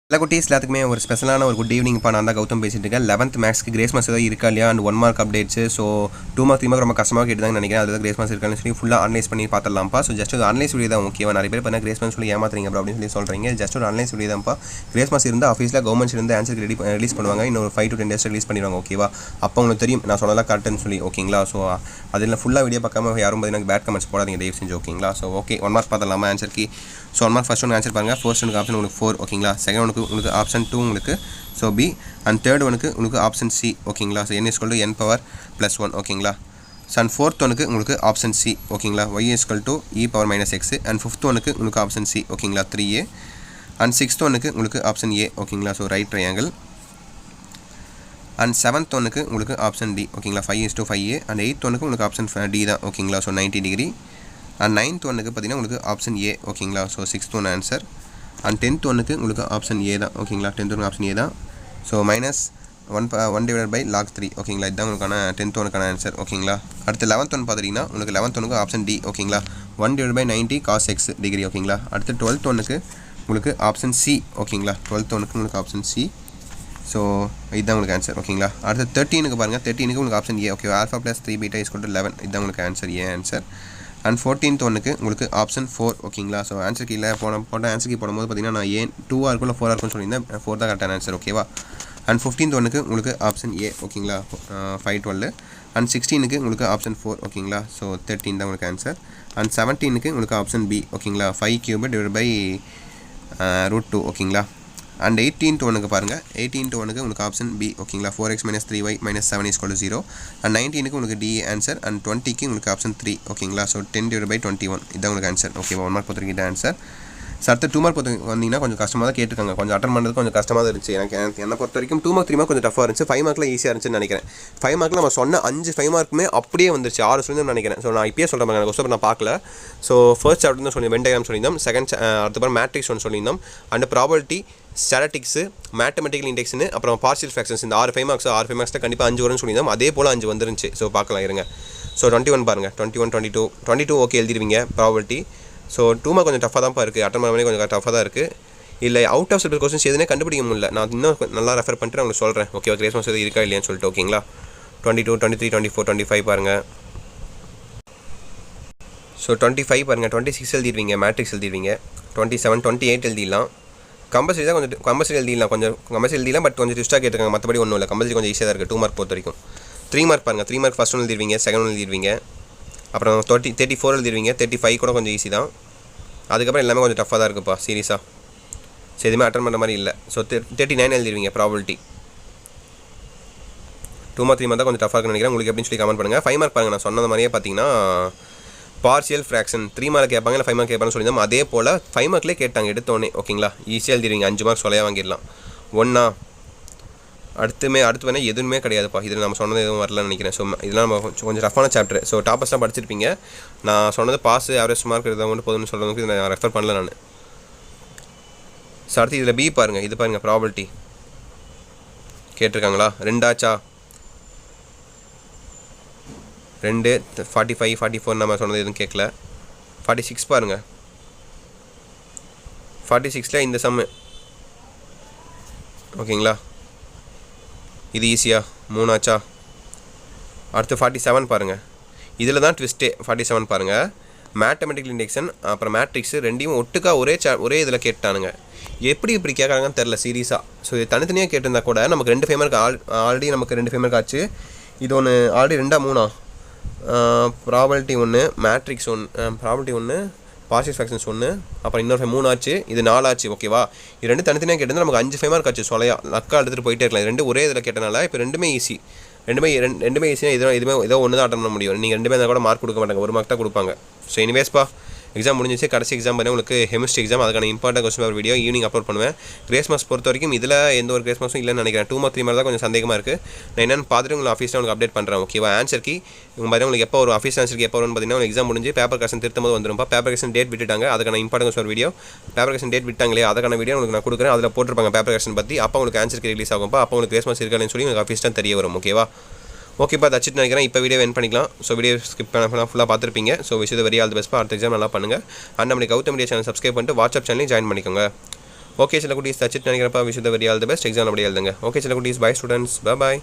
எல்லா குட்டீஸ் எல்லாத்துக்குமே ஒரு ஸ்பெஷலான ஒரு குட் ஈவினிங் நான் தான் கௌதம் பேசிட்டு இருக்கேன். 11th மேக்ஸ்க்கு கிரேஸ் மார்க்ஸ் ஏதாவது இருக்கா இல்லையா and 1 mark updates. So 2 mark 3 mark ரொம்ப கஷ்டமாக கேட்டுதாங்க நினைக்கிறேன். அதில் கிரேஸ் மார்க்ஸ் இருக்கான்னு சொல்லி ஃபுல்லாக அனலைஸ் பண்ணி பார்த்துடலாம்ப்பா. ஸோ ஜஸ்ட் ஒரு அனலைஸ் வீடியோ தான் ஓகேவா. நிறைய பேர் பண்ண கிரேஸ் மார்க்ஸ் சொல்லி ஏமாத்துறீங்க அப்படின்னு சொல்லி சொல்கிறீங்க. ஜஸ்ட் ஒரு அனலைஸ் வீடியோ தான்ப்பா. கிரேஸ் மார்க்ஸ் இருந்தால் ஆஃபீஸில் கவர்மெண்ட்ஸ் இருந்து ஆன்சர் ரிலீஸ் பண்ணுவாங்க. இன்னொரு 5 to 10 days ரிலீஸ் பண்ணிடுவாங்க ஓகேவா. அப்போ உங்களுக்கு தெரியும் நான் சொன்னதெல்லாம் கரெக்டுன்னு சொல்லி ஓகேங்களா. ஸோ அதில் ஃபுல்லாக வீடியோ பார்க்காம யாரும் பார்த்தீங்கன்னா பேட் கமெண்ட்ஸ் போடாதீங்க தயவு செஞ்சு ஓகேங்களா. ஸோ ஓகே 1 மார்க் பார்த்துடலாமா ஆன்சருக்கு. ஸோ 1 மார்க் ஃபர்ஸ்ட் ஒன்று ஆன்சர் பாருங்கள். ஃபர்ஸ்ட் ஒனுக்கு ஆப்ஷன் உங்களுக்கு 4 ஓகேங்களா. செகண்ட் ஒனுக்கு உங்களுக்கு ஆப்ஷன் 2 உங்களுக்கு ஸோ பி அண்ட் தேர்ட் ஒனுக்கு உங்களுக்கு ஆப்ஷன் சி ஓகேங்களா. ஸோ n = n⁻+1 ஓகேங்களா. ஸோ அண்ட் ஃபோர்த் ஒனுக்கு உங்களுக்கு ஆப்ஷன் சி ஓகேங்களா. y = e⁻−x அண்ட் ஃபிஃப்த் ஒனுக்கு உங்களுக்கு ஆப்ஷன் சி ஓகேங்களா 3a அண்ட் சிக்ஸ்த் ஒனுக்கு உங்களுக்கு ஆப்ஷன் ஏ ஓகேங்களா. So right triangle and seventh ஒனுக்கு உங்களுக்கு ஆப்ஷன் டி ஓகேங்களா 5:5a அண்ட் எயித் ஒனுக்கு உங்களுக்கு ஆப்ஷன் டி தான் ஓகேங்களா. ஸோ 90 டிகிரி அண்ட் நைன்த் ஒனுக்கு பார்த்தீங்கன்னா உங்களுக்கு ஆப்ஷன் ஏ ஓகேங்களா. So sixth one answer and 10th ஒனுக்கு உங்களுக்கு ஆப்ஷன் ஏ தான் ஓகேங்களா. 10th ஒனுக்கு ஆப்ஷன் ஏ தான். ஸோ -1/3 ஓகேங்களா. இதுதான் உங்களுக்கான 10th ஒனுக்கான ஆன்சர் ஓகேங்களா. அடுத்து 11th ஒன் பார்த்துட்டிங்கன்னா உங்களுக்கு 11th ஒனுக்கு ஆப்ஷன் டி ஓகேங்களா 1/90 cos x டிகிரி ஓகேங்களா. அடுத்து 12th ஒனுக்கு உங்களுக்கு ஆப்ஷன் சி ஓகேங்களா. 12th ஒனுக்கு உங்களுக்கு ஆப்ஷன் சி. ஸோ இதுதான் உங்களுக்கு ஆன்சர் ஓகேங்களா. அடுத்து 13க்கு பாருங்கள். 13க்கு உங்களுக்கு ஆப்ஷன் ஏ ஓகே. α + 3β = 11 இதுதான் உங்களுக்கு answer A answer. And 14th ஒனுக்கு உங்களுக்கு ஆப்ஷன் 4 ஓகேங்களா. ஸோ ஆன்சர் கீழே போட்ட ஆன்சர் கீ போடும்போது பார்த்தீங்கன்னா நான் ஏன் 2 இருக்கும் இல்லை 4 இருக்கும்னு சொல்லியிருந்தேன். 4 தான் கரெக்டான ஆன்சர் ஓகேவா. அண்ட் 15th ஒனுக்கு உங்களுக்கு ஆப்ஷன் ஏ ஓகேங்களா 512 அண்ட் 16க்கு உங்களுக்கு ஆப்ஷன் 4 ஓகேங்களா. ஸோ 13 தான் உங்களுக்கு ஆன்சர். அண்ட் 17க்கு உங்களுக்கு ஆப்ஷன் பி ஓகேங்களா 5³ / √2 ஓகேங்களா. அண்ட் 18th ஒனுக்கு பாருங்கள். 18th ஒனுக்கு உங்களுக்கு ஆப்ஷன் பி ஓகேங்களா 4x - 3y - 7 = 0 அண்ட் 19க்கு உங்களுக்கு டி ஆன்சர் அண்ட் 20க்கு உங்களுக்கு ஆப்ஷன் 3 ஓகேங்களா. ஸோ 10/21 இதுதான் உங்களுக்கு ஆன்சர் ஓகேவா. 1 மார்க் பொறுத்தவரைக்கும் இதான் ஆன்சர். ஸோ அடுத்து 2 மார்க் பொறுத்த வந்தீங்கன்னா கொஞ்சம் கஷ்டமாக தான் கேட்டுருக்காங்க. கொஞ்சம் அட்டன் பண்ணுறது கொஞ்சம் கஷ்டமாக தான் இருந்துச்சு என்னை பொறுத்த வரைக்கும். 2 மார்க் 3 மார்க் கொஞ்சம் டஃபாக இருந்துச்சு. 5 மார்க்கில் ஈஸியாக இருந்துச்சுன்னு நினைக்கிறேன். 5 மார்க்கில் நம்ம சொன்ன 5 மார்க்குமே அப்படியே வந்துருச்சு 6 சொல்லியிருந்தோம் நினைக்கிறேன். ஸோ நான் இப்பயே சொல்கிறேன் எனக்கு கொஸ்டின் நான் பார்க்கல. ஸோ ஃபர்ஸ்ட் சாப்டர் தான் சொல்லி வென் டயக்ராம் சொல்லியிருந்தோம். செகண்ட் அடுத்தப்பறம் மேட்ரிக்ஸ் ஒன்று சொல்லியிருந்தோம். அண்ட் ப்ராபபிலிட்டி ஸ்டாட்டிக்ஸு மேத்தமெட்டிக்கல் இண்டெக்ஸ்னு அப்புறம் பார்ஷியல் ஃப்ராக்ஷன்ஸ் இந்த 6 5 மார்க்ஸில் கண்டிப்பாக 5 வரும்னு சொல்லியிருந்தோம். அதே போல் 5 வந்துருந்துச்சு. ஸோ பார்க்கலாம் இருங்க. ஸோ 21 பாருங்கள். 21 22 ஓகே எழுதிடுவீங்க ப்ராபபிலிட்டி. ஸோ 2 மார்க் கொஞ்சம் டஃபாக தான்ப்பா இருக்குது. அட்டன் பண்ண கொஞ்சம் டஃபாக தான் இருக்குது. இல்லை அவுட் ஆஃப் சிலபஸ் கொஸ்டின்ஸ் எதுனே கண்டுபிடிக்க முடியல. நான் இன்னும் நல்லா ரெஃபர் பண்ணிட்டு நான் உங்களுக்கு சொல்கிறேன் ஓகேவா. கிரேஸ் மார்க்ஸ் எது இருக்கா இல்லையான்னு சொல்லிட்டு ஓகேங்களா. 22 23 24 25 பாருங்கள். ஸோ 25 பாருங்கள். 26 எழுதிடுவீங்க. மேட்ரிக்ஸ் எழுதிடுவீங்க. 27 28 எழுதிடலாம். கம்பல்சரி தான் கொஞ்சம் கம்பல்சரி எழுதிடலாம். கொஞ்சம் கம்பல்சரி எழுதிடலாம். பட் கொஞ்சம் ட்விஸ்ட்டாக கேட்டிருக்காங்க. மற்றபடி ஒன்றும் இல்லை. கம்பல்சரி கொஞ்சம் ஈஸியாக தான் இருக்குது 2 மார்க் பொறுத்த வரைக்கும். 3 மார்க் பாருங்கள். 3 மார்க் ஃபஸ்ட் ஒன்று எழுதிடுவீங்க. செகண்ட் ஒன்று எழுதிடுவீங்க. அப்புறம் 34 எழுதிடுவீங்க. 35 கூட கொஞ்சம் ஈஸி தான். அதுக்கப்புறம் எல்லாமே கொஞ்சம் டஃப்பாக தான் இருக்குப்பா சீரியஸாக. ஸோ எதுவுமே அட்டன் பண்ணுற மாதிரி இல்லை. ஸோ 39 எழுதிடுவீங்க ப்ராபபிலிட்டி. 2 மார்க் 3 மார்க் தான் கொஞ்சம் டஃபாக இருக்குன்னு நினைக்கிறேன். உங்களுக்கு எப்படின்னு சொல்லி கமெண்ட் பண்ணுங்கள். 5 மார்க் பாருங்கள். நான் சொன்னது மாதிரியே பார்த்தீங்கன்னா பார்ஷியல் ஃப்ராக்ஷன் 3 மார்க் கேட்பாங்க இல்லை 5 மார்க் கேட்பாங்கன்னு சொல்லியிருந்தோம். அதே போல் 5 மார்க்லேயே கேட்டாங்க எடுத்தோடனே ஓகேங்களா. ஈஸியாக எழுதிடுவீங்க. 5 மார்க் சொல்லையாக வாங்கிடலாம். ஒன்றா அடுத்து வேணால் எதுவுமே கிடையாதுப்பா. இதில் நம்ம சொன்னது எதுவும் வரலன்னு நினைக்கிறேன். ஸோ இதெல்லாம் நம்ம கொஞ்சம் ரஃபான சாப்டர். ஸோ டாப்பர்ஸ்லாம் படிச்சிருப்பீங்க. நான் சொன்னது பாஸ் ஆவரேஜ் மார்க் இருந்தால் மட்டும் போதும்னு சொல்கிறதுக்கு இதை நான் ரெஃபர் பண்ணல நான். ஸோ அடுத்து இதில் பி பாருங்கள். இது பாருங்கள் ப்ராபபிலிட்டி கேட்டிருக்காங்களா. 2 ஆச்சா 2 45 44 நம்ம சொன்னது எதுவும் கேட்கல. 46 பாருங்கள். 46ல் இந்த சம்மு ஓகேங்களா. இது ஈஸியாக 3 ஆச்சா. அடுத்து 47 பாருங்கள். இதில் தான் ட்விஸ்ட்டே. 47 பாருங்கள். மேத்தமெட்டிக்கல் இண்டெக்ஷன் அப்புறம் மேட்ரிக்ஸு ரெண்டையும் ஒட்டுக்கா ஒரே இதில் கேட்டானுங்க. எப்படி இப்படி கேட்குறாங்கன்னு தெரில சீரியஸாக. ஸோ இது தனித்தனியாக கேட்டிருந்தா கூட நமக்கு 2 5 மார்க் ஆல்ரெடி நமக்கு 2 5 மார்க் ஆச்சு. இது ஒன்று already 2 3 probability 1 matrix 1 probability 1 partial fractions 1 அப்புறம் இன்னொரு 3 ஆச்சு. இது 4 ஆச்சு ஓகேவா. இது 2 தனித்தனியாக கேட்டிருந்தால் நமக்கு 5 5 மார்க் ஆச்சு சொலையாக லக்கா எடுத்துகிட்டு போயிட்டே இருக்கலாம். இது 2 ஒரே இதில் கேட்டனால இப்போ ரெண்டுமே ஈஸி. ரெண்டுமே ஈஸியாக இதுவுமே ஒன்று தான் அட்டன் பண்ண முடியும். நீங்கள் 2 இருந்தால் கூட மார்க் கொடுக்க மாட்டாங்க. 1 மார்க் தான் கொடுப்பாங்க. ஸோ எனிவேஸ்ப்பா எக்ஸாம் முடிஞ்சிச்சு. கடைசி எக்ஸாம் பண்ணி உங்களுக்கு கெமிஸ்ட்ரி எக்ஸாம். அதுக்கான important question paper video evening upload பண்ணுவேன். கிரேஸ் மார்க்ஸ் பொறுத்த வரைக்கும் இதில் எந்த ஒரு கிரேஸ் மார்க்ஸும் இல்லைன்னு நினைக்கிறேன். 2 மார்க் 3 மார்க் தான் கொஞ்சம் சந்தேகமாக இருக்குது. நான் என்னென்னு பார்த்துட்டு உங்களுக்கு ஆஃபீஸில் உங்களுக்கு அப்டேட் பண்ணுறேன் ஓகேவா. ஆன்சருக்கு உங்களுக்கு எப்போ ஒரு ஆஃபீஸ் ஆன்சருக்கு எப்போ வரும்னு பார்த்தீங்கன்னா எக்ஸாம் முடிஞ்சு பேப்பர் கரெக்ஷன் திருத்தும் போது வந்துருப்பா. பேப்பர் கரெக்ஷன் டேட் விட்டுட்டாங்க. அதுக்கான important question video paper correction date விட்டாங்களே அதுக்கான வீடியோ உங்களுக்கு நான் கொடுக்குறேன். அதில் போட்டிருப்பாங்க பேப்பர் கரெக்ஷன் பற்றி. அப்போ உங்களுக்கு ஆன்சருக்கு ரிலீஸ் ஆகும்ப்பா. அப்போ உங்களுக்கு கிரேஸ் மார்க்ஸ் இருக்கான்னு சொல்லி உங்களுக்கு ஆஃபீஸ் தான் தெரிய வரும் ஓகேவா. ஓகேப்பா தச்சுட்டு நினைக்கிறேன். இப்போ வீடியோ என் பண்ணிக்கலாம். ஸோ வீடியோ ஸ்கிப் பண்ண ஃபுல்லாக பார்த்துருப்பீங்க. ஸோ விஷயத்தை வெரி ஆல் தி பெஸ்ட். அடுத்த எக்ஸாம் நல்லா பண்ணுங்கள். அண்ட் நம்ம கௌதம் மீடியா சேனல் சப்ஸ்கிரைப் பண்ணிட்டு வாட்ஸ்அப் சேனலையும் ஜாயின் பண்ணிக்கோங்க. ஓகே சில குட்டீஸ் தச்சிட்டு நினைக்கிறப்ப wish the very all the best exam அப்படி எழுதுங்க ஓகே சில குட்டீஸ் பை ஸ்டூடெண்ட்ஸ் பை